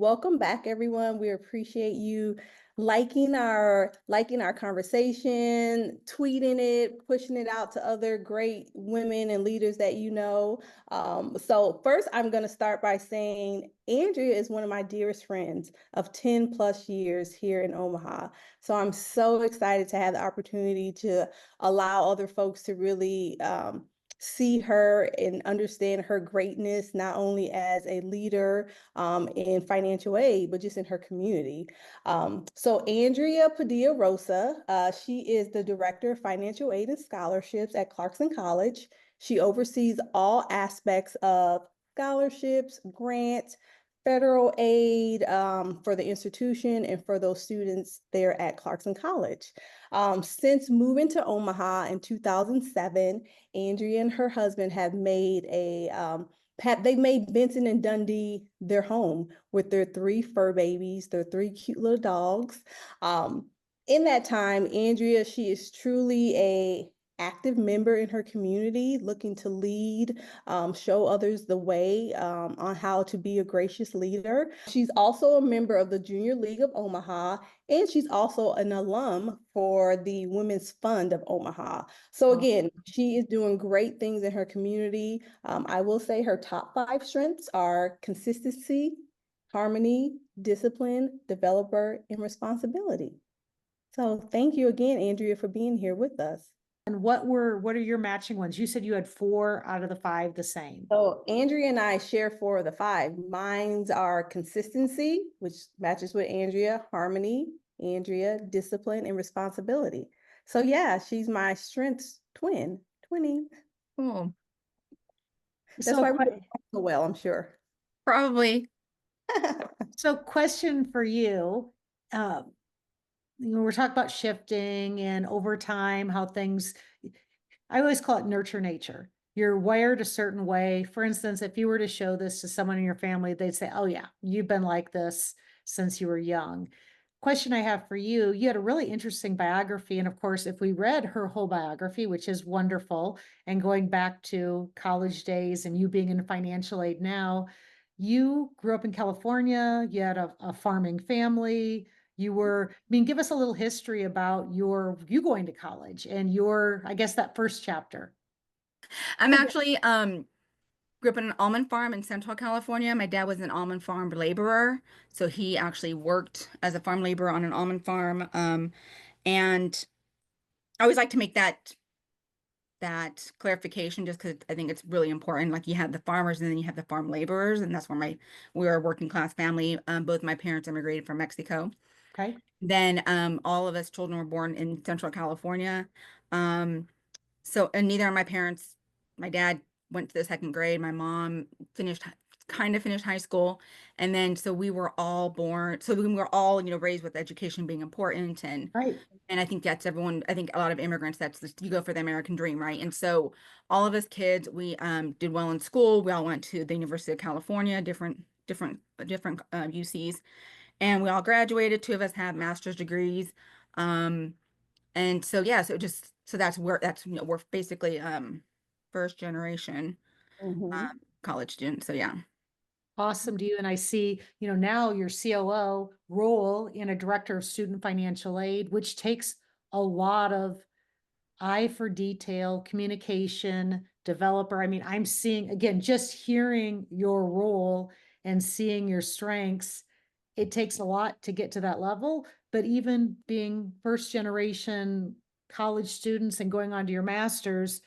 welcome back, everyone. We appreciate you liking our conversation, tweeting it, pushing it out to other great women and leaders that you know. So first, I'm going to start by saying Andrea is one of my dearest friends of 10 plus years here in Omaha. So I'm so excited to have the opportunity to allow other folks to really see her and understand her greatness, not only as a leader in financial aid, but just in her community. So Andrea Padilla-Rosas, she is the Director of Financial Aid and Scholarships at Clarkson College. She oversees all aspects of scholarships, grants, federal aid for the institution and for those students there at Clarkson College. Since moving to Omaha in 2007, Andrea and her husband have made they made Benson and Dundee their home with their three fur babies, their three cute little dogs. In that time, Andrea, she is truly a active member in her community, looking to lead, show others the way on how to be a gracious leader. She's also a member of the Junior League of Omaha, and she's also an alum for the Women's Fund of Omaha. So again, she is doing great things in her community. I will say her top 5 strengths are consistency, harmony, discipline, developer, and responsibility. So thank you again, Andrea, for being here with us. And what are your matching ones? You said you had 4 out of the 5 the same. So Andrea and I share 4 of the 5. Mine's are consistency, which matches with Andrea, harmony, Andrea, discipline, and responsibility. So yeah, she's my strengths twinning. Cool. That's why we get so well, I'm sure. Probably. So question for you. We're talking about shifting and over time, how things, I always call it nurture nature. You're wired a certain way. For instance, if you were to show this to someone in your family, they'd say, oh yeah, you've been like this since you were young. Question I have for you, you had a really interesting biography. And of course, if we read her whole biography, which is wonderful, and going back to college days and you being in financial aid now, you grew up in California, you had a farming family, give us a little history about you going to college and I guess that first chapter. I'm actually grew up in an almond farm in Central California. My dad was an almond farm laborer, so he actually worked as a farm laborer on an almond farm. And I always like to make that clarification just because I think it's really important. Like you have the farmers and then you have the farm laborers, and that's where we're a working class family. Both my parents immigrated from Mexico. Okay. Then all of us children were born in Central California. And neither of my parents, my dad went to the 2nd grade. My mom kind of finished high school. And then so we were all raised with education being important. And right. And I think that's everyone, I think a lot of immigrants, you go for the American dream, right? And so all of us kids, we did well in school. We all went to the University of California, different UCs. And we all graduated. 2 of us have master's degrees. And so, yeah, so we're basically first generation college students. So, yeah. Awesome to you. And I see, now your COO role in a director of student financial aid, which takes a lot of eye for detail, communication, developer. I mean, I'm seeing, again, just hearing your role and seeing your strengths, it takes a lot to get to that level. But even being first generation college students and going on to your master's,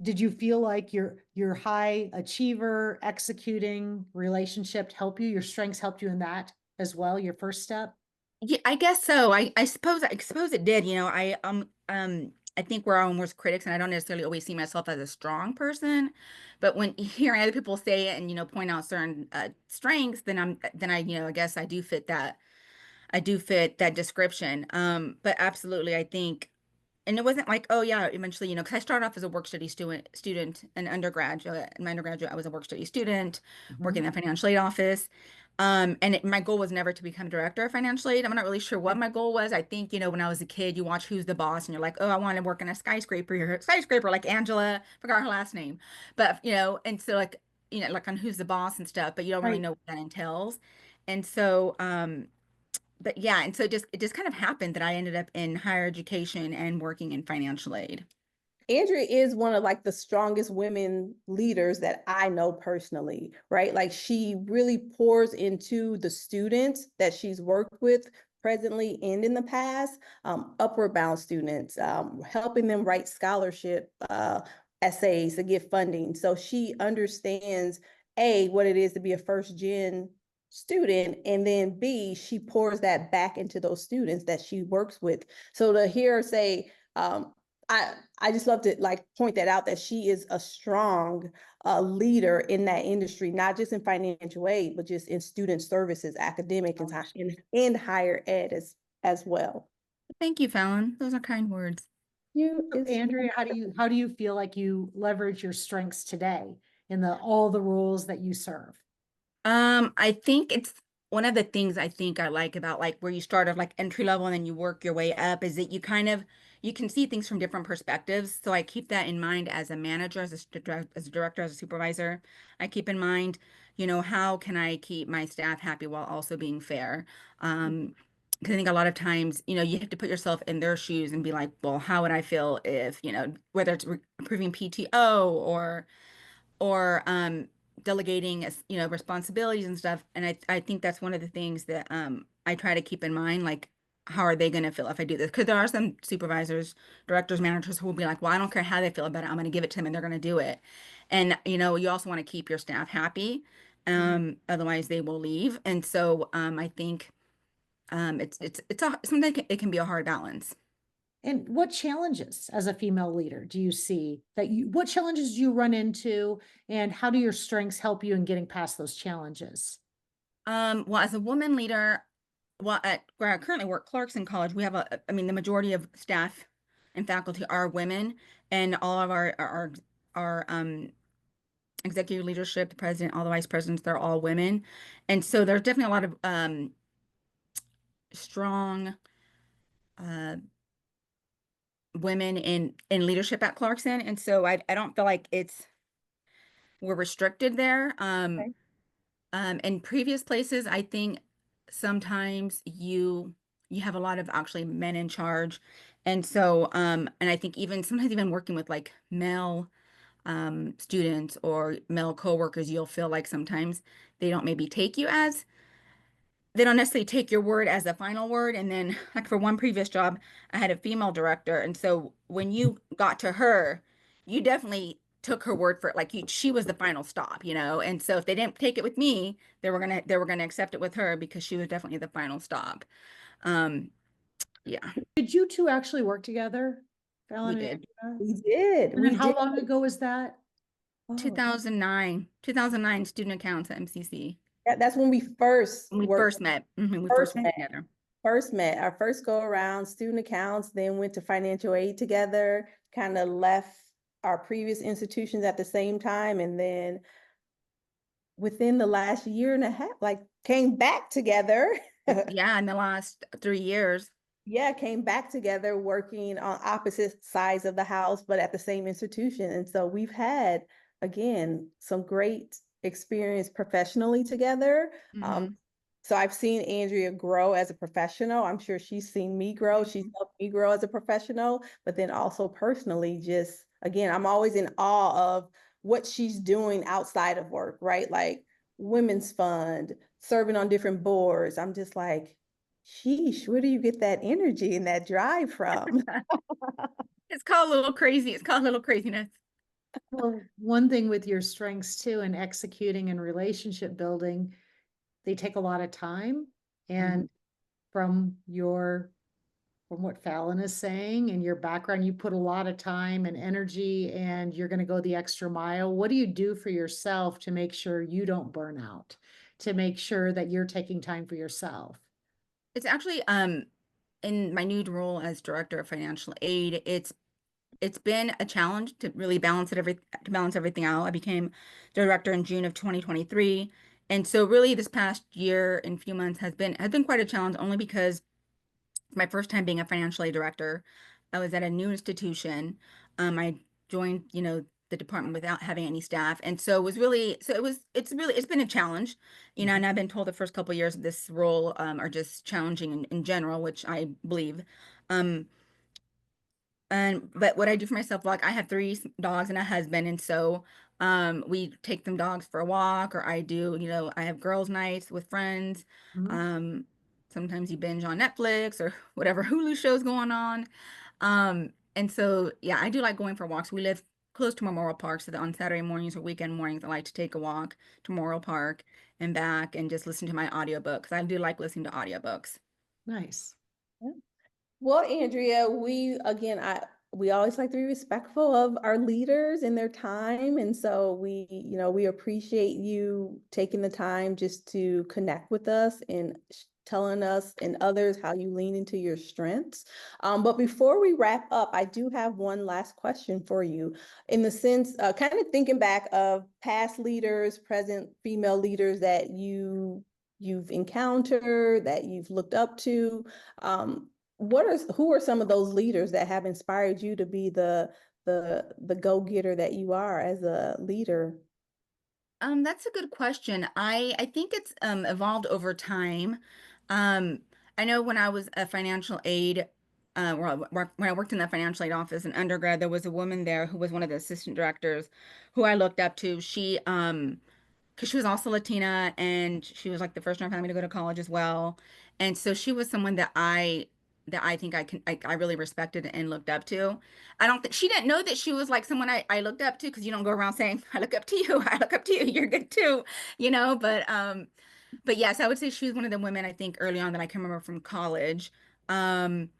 did you feel like your high achiever executing relationship helped you? Your strengths helped you in that as well, your first step? Yeah, I guess so. I suppose it did. I think we're our own worst critics, and I don't necessarily always see myself as a strong person. But when hearing other people say it and point out certain strengths, then I guess I do fit that. I do fit that description. But absolutely, I think, and it wasn't like, oh yeah, eventually, because I started off as a work study student in undergraduate. In my undergraduate, I was a work study student working in the financial aid office. My goal was never to become director of financial aid. I'm not really sure what my goal was. I think, when I was a kid, you watch Who's the Boss and you're like, oh, I want to work in a skyscraper like Angela, forgot her last name. But, and so like, you know, like on who's the boss and stuff, but you don't really Right. know what that entails. And so, but yeah, and so it just kind of happened that I ended up in higher education and working in financial aid. Andrea is one of like the strongest women leaders that I know personally, right? Like she really pours into the students that she's worked with presently and in the past, upward bound students, helping them write scholarship essays to get funding. So she understands A, what it is to be a first gen student, and then B, she pours that back into those students that she works with. So to hear her say, I just love to like point that out that she is a strong leader in that industry, not just in financial aid, but just in student services, academic, and higher ed as well. Thank you, Fallon. Those are kind words. You So, is Andrea, how do you feel like you leverage your strengths today in all the roles that you serve? I think it's one of the things I think I like about like where you start at like entry level and then you work your way up is that you kind of you can see things from different perspectives. So I keep that in mind as a manager, as a director, as a supervisor. I keep in mind, you know, how can I keep my staff happy while also being fair? Because I think a lot of times, you know, you have to put yourself in their shoes and be like, well, how would I feel if, you know, whether it's approving PTO or delegating you know responsibilities and stuff, and I think that's one of the things that I try to keep in mind, like how are they going to feel if I do this, because there are some supervisors, directors, managers who will be like, well, I don't care how they feel about it, I'm going to give it to them and they're going to do it. And you know, you also want to keep your staff happy, otherwise they will leave. And so I think sometimes it can be a hard balance. And what challenges as a female leader do you see what challenges do you run into, and how do your strengths help you in getting past those challenges? Well, as a woman leader, well, at where I currently work, Clarkson College, we have I mean, the majority of staff and faculty are women, and all of our executive leadership, the president, all the vice presidents, they're all women, and so there's definitely a lot of strong uh, women in leadership at Clarkson, and so I don't feel like we're restricted there. okay. In previous places, I think sometimes you have a lot of actually men in charge. And so and I think even sometimes even working with like male students or male coworkers, you'll feel like sometimes they don't maybe take you as they don't necessarily take your word as the final word. And then, like for one previous job, I had a female director, and so when you got to her, you definitely took her word for it. Like she was the final stop, you know. And so if they didn't take it with me, they were gonna accept it with her because she was definitely the final stop. Um, yeah, Did you two actually work together, we Fallon and did. Andrea? We did. And then We how did. long ago was that? Oh, 2009 student accounts at MCC. that's when we first When we worked, first met. We first first worked met, together. first met, our first go around student accounts, then went to financial aid together, kind of left our previous institutions at the same time, and then within the last year and a half, like came back together. Yeah, in the last 3 years. Yeah, came back together working on opposite sides of the house, but at the same institution. And so we've had, again, some great experience professionally together. Hmm. So I've seen Andrea grow as a professional. I'm sure she's seen me grow. She's helped me grow as a professional, but then also personally, just again, I'm always in awe of what she's doing outside of work, right? Like Women's Fund, serving on different boards. I'm just like, sheesh, where do you get that energy and that drive from? It's called a little crazy. It's called a little craziness. Well, one thing with your strengths too, in executing and relationship building, they take a lot of time. And from from what Fallon is saying and your background, you put a lot of time and energy and you're going to go the extra mile. What do you do for yourself to make sure you don't burn out, to make sure that you're taking time for yourself? It's actually in my new role as director of financial aid, it's been a challenge to really to balance everything out. I became director in June of 2023. And so really this past year and few months has been quite a challenge, only because it's my first time being a financial aid director. I was at a new institution. I joined, you know, the department without having any staff. And so it was really, it's been a challenge, you know, and I've been told the first couple of years of this role are just challenging in general, which I believe. But what I do for myself, like I have three dogs and a husband, and so we take them dogs for a walk, or I do, you know, I have girls' nights with friends. Mhm. Sometimes you binge on Netflix or whatever Hulu show's going on. And so yeah, I do like going for walks. We live close to Memorial Park, so that on Saturday mornings or weekend mornings, I like to take a walk to Memorial Park and back and just listen to my audiobook, because I do like listening to audiobooks. Nice. Well, Andrea, we always like to be respectful of our leaders and their time. And so we appreciate you taking the time just to connect with us and telling us and others how you lean into your strengths. But before we wrap up, I do have one last question for you in the sense, kind of thinking back of past leaders, present female leaders that you've encountered, that you've looked up to. Who are some of those leaders that have inspired you to be the go-getter that you are as a leader? That's a good question. I think it's evolved over time. Um, I know when I was a financial aide, when I worked in the financial aid office in undergrad, there was a woman there who was one of the assistant directors who I looked up to. Because she was also Latina, and she was like the first in our family to go to college as well. And so she was someone that I think I really respected and looked up to. I don't think she didn't know that she was like someone I looked up to, because you don't go around saying, I look up to you, I look up to you, you're good too, you know, but yes, I would say she was one of the women I think early on that I can remember from college. Um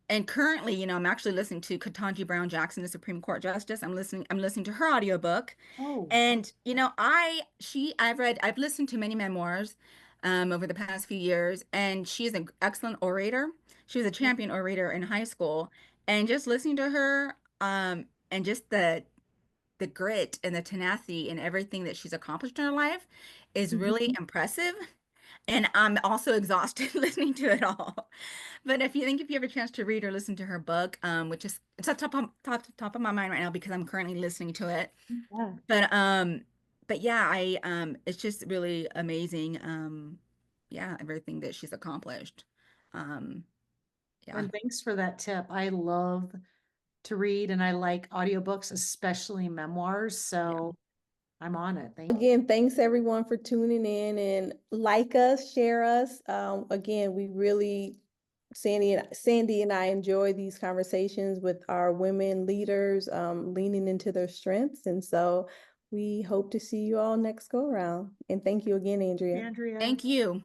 and currently, you know, I'm actually listening to Ketanji Brown Jackson, the Supreme Court Justice. I'm listening to her audiobook. Oh, And, you know, I've listened to many memoirs over the past few years, and she is an excellent orator. She was a champion orator in high school. And just listening to her, and just the grit and the tenacity and everything that she's accomplished in her life is really impressive. And I'm also exhausted listening to it all. But if you have a chance to read or listen to her book, which is it's at top of my mind right now because I'm currently listening to it. yeah. But yeah, I it's just really amazing. Yeah, everything that she's accomplished. Um, yeah. And thanks for that tip. I love to read and I like audiobooks, especially memoirs. Yeah. So I'm on it. Thank you. Again, thanks everyone for tuning in and like us, share us. Again, we really, Sandy and I enjoy these conversations with our women leaders, leaning into their strengths. And so we hope to see you all next go around. And thank you again, Andrea. Andrea. Thank you.